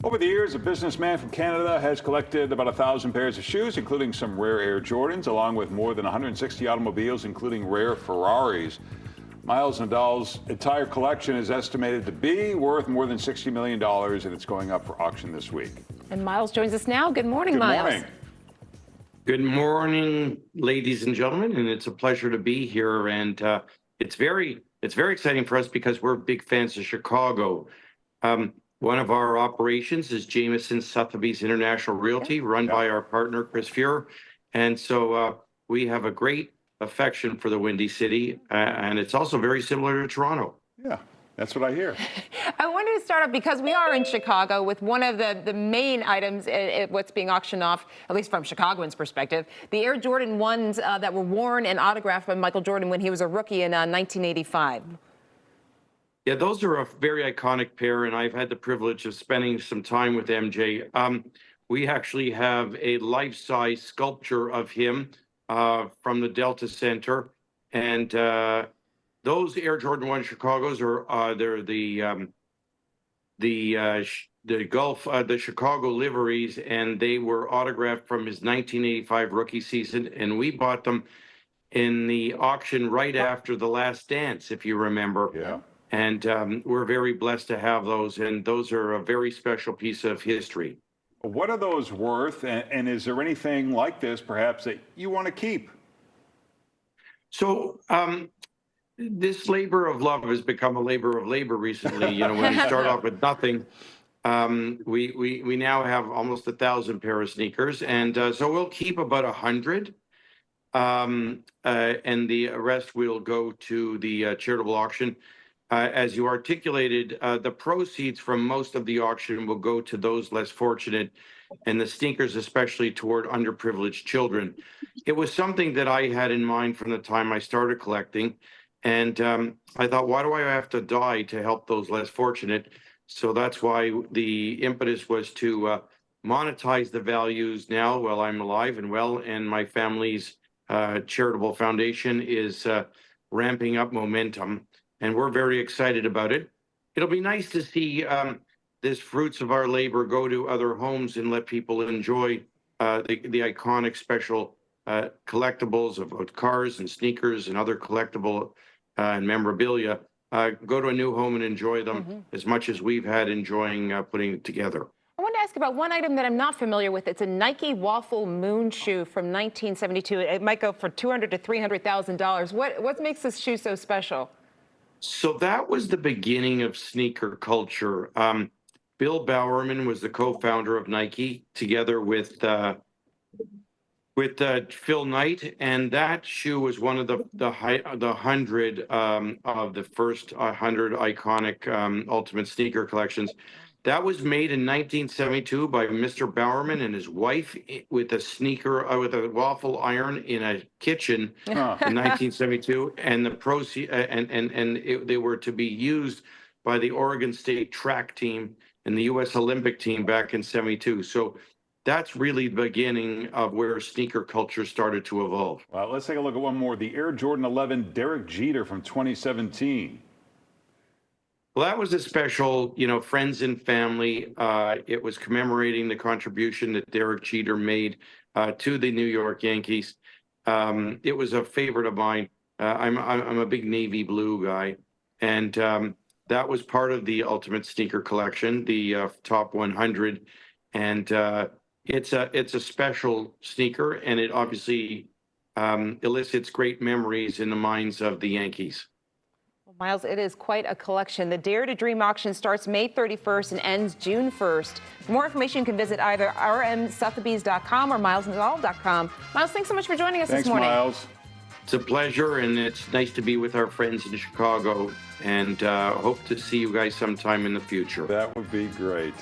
Over the years, a businessman from Canada has collected about 1,000 pairs of shoes, including some rare Air Jordans, along with more than 160 automobiles, including rare Ferraris. Miles Nadal's entire collection is estimated to be worth more than $60 million, and it's going up for auction this week. And Miles joins us now. Good morning, Good Miles. morning. Good morning, ladies and gentlemen, and it's a pleasure to be here. And it's very exciting for us because we're big fans of Chicago. One of our operations is Jameson Sotheby's International Realty, run by our partner, Chris Fuhrer. And so we have a great affection for the Windy City, and it's also very similar to Toronto. Yeah, that's what I hear. I wanted to start off because we are in Chicago with one of the main items, what's being auctioned off, at least from Chicagoans' perspective, the Air Jordan 1s that were worn and autographed by Michael Jordan when he was a rookie in 1985. Yeah, those are a very iconic pair, and I've had the privilege of spending some time with MJ. We actually have a life-size sculpture of him from the Delta Center, and those Air Jordan 1 Chicagos are they're the Chicago liveries, and they were autographed from his 1985 rookie season, and we bought them in the auction right after The Last Dance, if you remember. Yeah. And we're very blessed to have those, and those are a very special piece of history. What are those worth, and is there anything like this, perhaps, that you want to keep? So this labor of love has become a labor of labor recently. You know, when we start off with nothing, we now have almost 1,000 pair of sneakers, and so we'll keep about 100. And the rest will go to the charitable auction. As you articulated, the proceeds from most of the auction will go to those less fortunate, and the sneakers especially toward underprivileged children. It was something that I had in mind from the time I started collecting, and I thought, why do I have to die to help those less fortunate? So that's why the impetus was to monetize the values now while I'm alive and well, and my family's charitable foundation is ramping up momentum. And we're very excited about it. It'll be nice to see this fruits of our labor go to other homes and let people enjoy the iconic special collectibles of cars and sneakers and other collectible and memorabilia. Go to a new home and enjoy them as much as we've had enjoying putting it together. I wanted to ask about one item that I'm not familiar with. It's a Nike Waffle Moon shoe from 1972. It might go for $200,000 to $300,000. What makes this shoe so special? So that was the beginning of sneaker culture. Bill Bowerman was the co-founder of Nike, together with Phil Knight, and that shoe was one of the 100 of the first 100 iconic ultimate sneaker collections. That was made in 1972 by Mr. Bowerman and his wife with a sneaker with a waffle iron in a kitchen in 1972, and the proceeds they were to be used by the Oregon State track team and the U.S. Olympic team back in '72. So that's really the beginning of where sneaker culture started to evolve. Well, let's take a look at one more. The Air Jordan 11 Derek Jeter from 2017. Well, that was a special, friends and family. It was commemorating the contribution that Derek Jeter made to the New York Yankees. It was a favorite of mine. I'm a big navy blue guy, and that was part of the Ultimate Sneaker Collection, the top 100. And it's a special sneaker, and it obviously elicits great memories in the minds of the Yankees. Miles, it is quite a collection. The Dare to Dream auction starts May 31st and ends June 1st. For more information, you can visit either rmsotheby's.com or milesnadal.com. Miles, thanks so much for joining us this morning. Thanks, Miles. It's a pleasure, and it's nice to be with our friends in Chicago, and hope to see you guys sometime in the future. That would be great.